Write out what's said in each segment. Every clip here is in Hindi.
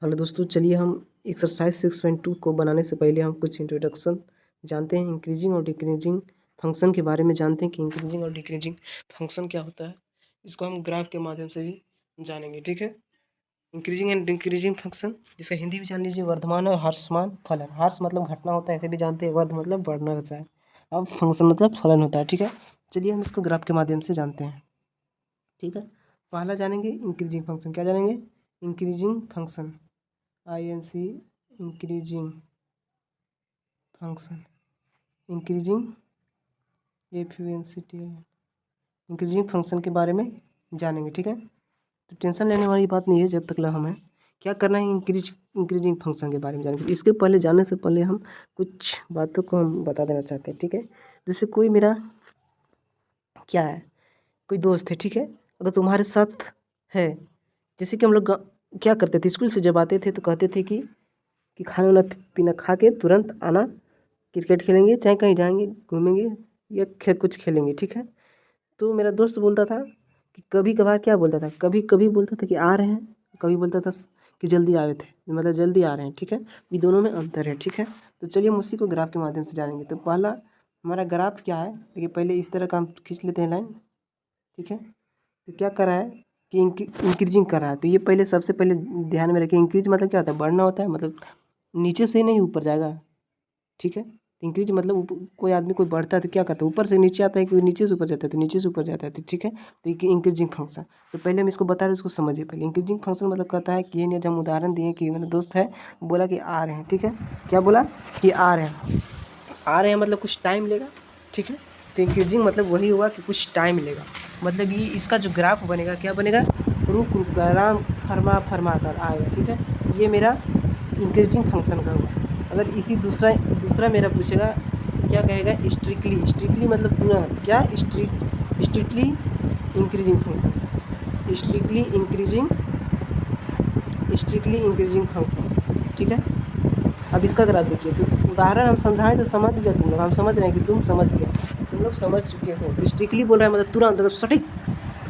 हेलो दोस्तों, चलिए हम एक्सरसाइज 6.2 को बनाने से पहले हम कुछ इंट्रोडक्शन जानते हैं। इंक्रीजिंग और डिक्रीजिंग फंक्शन के बारे में जानते हैं कि इंक्रीजिंग और डिक्रीजिंग फंक्शन क्या होता है। इसको हम ग्राफ के माध्यम से भी जानेंगे, ठीक है। इंक्रीजिंग एंड डिक्रीजिंग फंक्शन, जिसका हिंदी भी जान लीजिए, वर्धमान और ह्रासमान फलन। ह्रास मतलब घटना होता है, ऐसे भी जानते हैं। वर्ध मतलब बढ़ना होता है। अब फंक्शन मतलब फलन होता है, ठीक है। चलिए हम इसको ग्राफ के माध्यम से जानते हैं, ठीक है। पहला जानेंगे इंक्रीजिंग फंक्शन। क्या जानेंगे? Increasing function, INC increasing function, increasing FUNCT increasing function के बारे में जानेंगे, ठीक है। तो टेंशन लेने वाली बात नहीं है जब तक ला हमें क्या करना है, इंक्रीजिंग फंक्शन के बारे में जानेंगे। इसके पहले जानने से पहले हम कुछ बातों को हम बता देना चाहते हैं, ठीक है। जैसे कोई मेरा क्या है, कोई दोस्त है, ठीक है। अगर तुम्हारे साथ है, जैसे कि हम लोग क्या करते थे, स्कूल से जब आते थे तो कहते थे कि खाना वाना पीना खा के तुरंत आना, क्रिकेट खेलेंगे, चाहे कहीं जाएंगे, घूमेंगे या कुछ खेलेंगे, ठीक है। तो मेरा दोस्त बोलता था कि कभी कभार क्या बोलता था, कभी कभी बोलता था कि आ रहे हैं, कभी बोलता था कि जल्दी आए थे, मतलब जल्दी आ रहे हैं, ठीक है। ये दोनों में अंतर है, ठीक है। तो चलिए हम उसी को ग्राफ के माध्यम से जानेंगे। तो पहला हमारा ग्राफ क्या है, देखिए पहले इस तरह का हम खींच लेते हैं लाइन, ठीक है। तो क्या कर रहा है कि इंक्रीजिंग कर रहा है। तो ये पहले सबसे पहले ध्यान में रखिए, इंक्रीज मतलब क्या होता है, बढ़ना होता है, मतलब नीचे से नहीं ऊपर जाएगा, ठीक है। इंक्रीज मतलब कोई आदमी कोई बढ़ता है तो क्या करता है, ऊपर से नीचे आता है, कोई नीचे से ऊपर जाता है तो नीचे से ऊपर जाता है, तो ठीक है। तो ये इंक्रीजिंग फंक्शन, तो पहले हम इसको बता रहे हैं, उसको समझिए पहले। इंक्रीजिंग फंक्शन मतलब कहता है कि ये जब हम उदाहरण दिए कि मेरा दोस्त है, बोला कि आ रहे हैं, ठीक है। क्या बोला कि आ रहे हैं, आ रहे हैं मतलब कुछ टाइम लेगा, ठीक है। तो इंक्रीजिंग मतलब वही हुआ कि कुछ टाइम लेगा, मतलब ये इसका जो ग्राफ बनेगा, क्या बनेगा, रुक रुक कर आराम फरमा कर आएगा, ठीक है। ये मेरा इंक्रीजिंग फंक्शन का हुआ। अगर इसी दूसरा मेरा पूछेगा, क्या कहेगा, स्ट्रिक्टली मतलब पूरा क्या, strictly increasing function, strictly increasing function, ठीक है। अब इसका ग्राफ देखिए, तो उदाहरण हम समझाएं तो समझ गया तुम लोग, हम समझ रहे हैं कि तुम समझ गए, तुम लोग समझ चुके हो। तो स्ट्रिक्टली बोल रहा है मतलब तुरंत, मतलब सटीक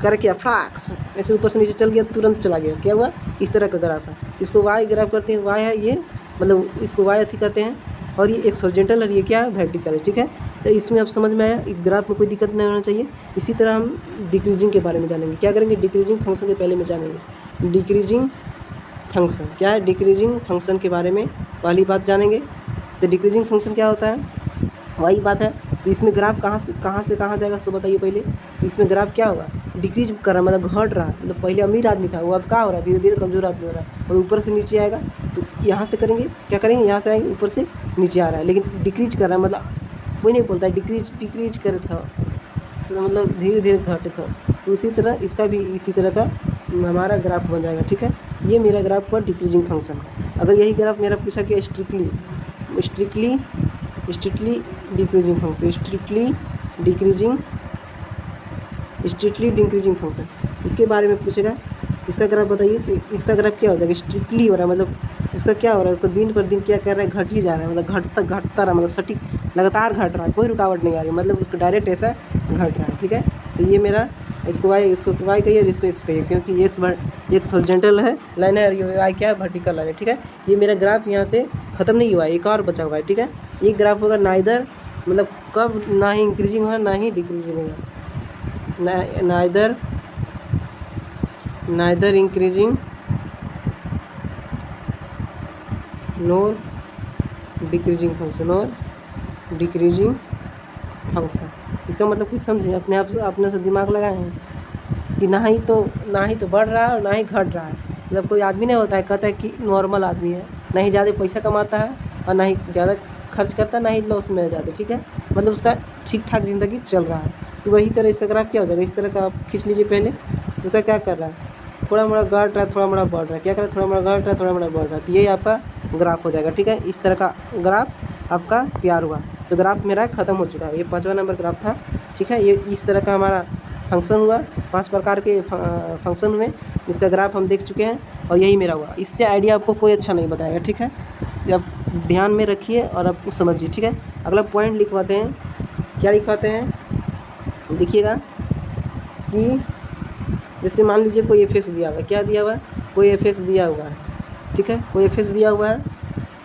कर क्या, फ्लैक्स ऐसे ऊपर से नीचे चल गया, तुरंत चला गया, क्या हुआ, इस तरह का ग्राफ है। इसको वाई ग्राफ करते हैं, वाई है ये, मतलब इसको वाई अथी कहते हैं, और ये एक्स हॉरिजॉन्टल और ये क्या है, वर्टिकल है, ठीक है। तो इसमें अब समझ में आया, एक ग्राफ में कोई दिक्कत नहीं होना चाहिए। इसी तरह हम डिक्रीजिंग के बारे में जानेंगे। क्या करेंगे, डिक्रीजिंग फंक्शन के पहले में जानेंगे डिक्रीजिंग फंक्शन। क्या है, डिक्रीजिंग फंक्शन के बारे में पहली बात जानेंगे। तो डिक्रीजिंग फंक्शन क्या होता है, वही बात है। तो इसमें ग्राफ कहाँ से कहाँ जाएगा, सो बताइए पहले। इसमें ग्राफ क्या होगा, डिक्रीज कर रहा है, मतलब घट रहा है, मतलब पहले अमीर आदमी था वो अब क्या हो रहा है, धीरे धीरे कमजोर आदमी हो रहा है, और ऊपर से नीचे आएगा। तो यहाँ से करेंगे, क्या करेंगे, यहाँ से आएंगे, ऊपर से नीचे आ रहा है, लेकिन डिक्रीज कर रहा है, मतलब कोई नहीं बोलता है डिक्रीज कर था, मतलब धीरे धीरे घट था। तो उसी तरह इसका भी इसी तरह का हमारा ग्राफ बन जाएगा, ठीक है। ये मेरा ग्राफ पर डिक्रीजिंग फंक्शन है। अगर यही ग्राफ मेरा पूछा कि strictly decreasing function, strictly decreasing function, इसके बारे में पूछेगा, इसका ग्राफ बताइए। तो इसका ग्राफ क्या हो जाएगा, स्ट्रिक्टली हो रहा है, मतलब उसका क्या हो रहा है, उसका दिन पर दिन क्या कर रहा है, घट ही जा रहा है, मतलब घटता रहा, मतलब सटीक लगातार घट रहा है, कोई रुकावट नहीं आ रही, मतलब उसको डायरेक्ट ऐसा घट रहा है, ठीक है। तो ये मेरा, इसको वाई कहिए और इसको एक्स कहिए, क्योंकि एक्स हॉरिजॉन्टल है लाइन है और ये वाई क्या है, वर्टिकल लाइन है, ठीक है। ये मेरा ग्राफ यहाँ से ख़त्म नहीं हुआ है, एक और बचा हुआ है, ठीक है। ये ग्राफ होगा ना इधर, मतलब कब ना ही इंक्रीजिंग होगा ना ही डिक्रीजिंग होगा, नाइदर इंक्रीजिंग नोर डिक्रीजिंग फंक्शन, इसका मतलब कुछ समझे, अपने से दिमाग लगाए हैं कि ना ही तो बढ़ रहा है और ना ही घट रहा है। मतलब कोई आदमी नहीं होता है, कहता है कि नॉर्मल आदमी है, ना ही ज़्यादा पैसा कमाता है और ना ही ज़्यादा खर्च करता है, ना ही लॉस में जाता है, ठीक है। मतलब उसका ठीक ठाक ज़िंदगी चल रहा है। तो वही तरह इसका ग्राफ क्या हो जाएगा, इस तरह का आप खींच लीजिए पहले। उसका क्या कर रहा है, थोड़ा मोड़ा घट रहा है, थोड़ा मोड़ा बढ़ रहा है, क्या कर रहा है, थोड़ा मोड़ा घट रहा है, थोड़ा मोड़ा बढ़ रहा है। तो यही आपका ग्राफ हो जाएगा, ठीक है। इस तरह का ग्राफ आपका तैयार हुआ। तो ग्राफ मेरा ख़त्म हो चुका है, ये 5वां नंबर ग्राफ था, ठीक है। ये इस तरह का हमारा फंक्शन हुआ, 5 प्रकार के फंक्शन हुए, इसका ग्राफ हम देख चुके हैं, और यही मेरा हुआ। इससे आइडिया आपको कोई अच्छा नहीं बताएगा, ठीक है। आप ध्यान में रखिए और आप कुछ समझिए, ठीक है। अगला पॉइंट लिखवाते हैं, क्या लिखवाते हैं, देखिएगा कि जैसे मान लीजिए कोई एफ एक्स दिया हुआ है, क्या दिया हुआ है, कोई एफ एक्स दिया हुआ है, ठीक है। कोई एफ दिया हुआ है,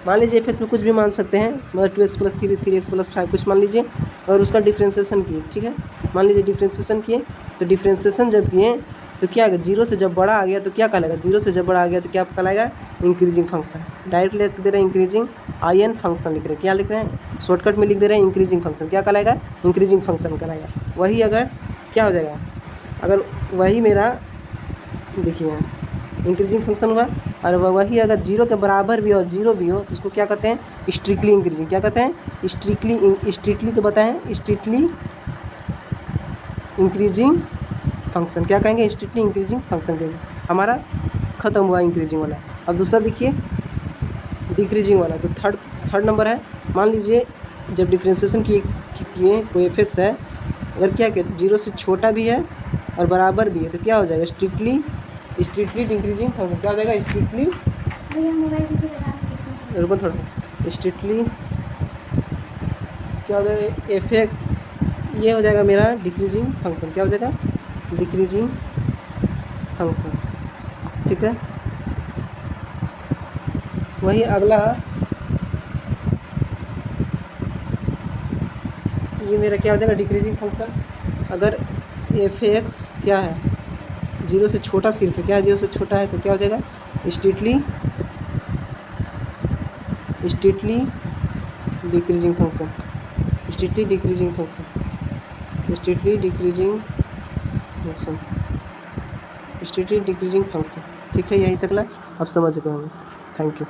मान लीजिए एफ में कुछ भी मान सकते हैं, मतलब 2x + 3 3x + 5 कुछ मान लीजिए, और उसका डिफ्रेंशिएशन किए, ठीक है। मान लीजिए डिफ्रेंशिएशन किए, तो डिफ्रेंशिएशन जब किए तो क्या आएगा, 0 से जब बड़ा आ गया तो क्या कहलाएगा, 0 से जब बड़ा आ गया तो क्या कहलाएगा, इंक्रीजिंग फंक्शन। डायरेक्ट लिख दे रहे हैं इंक्रीजिंग IN फंक्शन लिख रहे हैं, क्या लिख रहे हैं, शॉर्टकट में लिख दे रहे हैं इंक्रीजिंग फंक्शन, क्या कहलाएगा, इंक्रीजिंग फंक्शन कहलाएगा। वही अगर क्या हो जाएगा, अगर वही मेरा देखिए इंक्रीजिंग फंक्शन हुआ, और वही अगर 0 के बराबर भी हो, 0 भी हो, तो उसको क्या कहते हैं, स्ट्रिक्टली इंक्रीजिंग। क्या कहते हैं, स्ट्रिक्टली तो बताएं, स्ट्रिक्टली इंक्रीजिंग फंक्शन। क्या कहेंगे, स्ट्रिक्टली इंक्रीजिंग फंक्शन कहेंगे। हमारा खत्म हुआ इंक्रीजिंग वाला। अब दूसरा देखिए डिक्रीजिंग वाला, तो थर्ड नंबर है। मान लीजिए जब डिफ्रेंशिएशन किए कोई एफ है, अगर क्या 0 से छोटा भी है और बराबर भी है, तो क्या हो जाएगा, स्ट्रिक्टली इंक्रीजिंग फंक्शन। क्या हो जाएगा, स्ट्रिक्टली, रुको थोड़ा, स्ट्रिक्टली क्या हो जाएगा, एफ ये हो जाएगा मेरा डिक्रीजिंग फंक्शन। क्या हो जाएगा, डिक्रीजिंग फंक्शन, ठीक है। वही अगला ये मेरा क्या हो जाएगा, डिक्रीजिंग फंक्शन। अगर एफ क्या है, 0 से छोटा सिर्फ है, क्या 0 से छोटा है, तो क्या हो जाएगा, strictly decreasing function, strictly decreasing function, strictly decreasing function, strictly decreasing function, ठीक है। यही तक ला आप समझ गए होंगे। Thank you.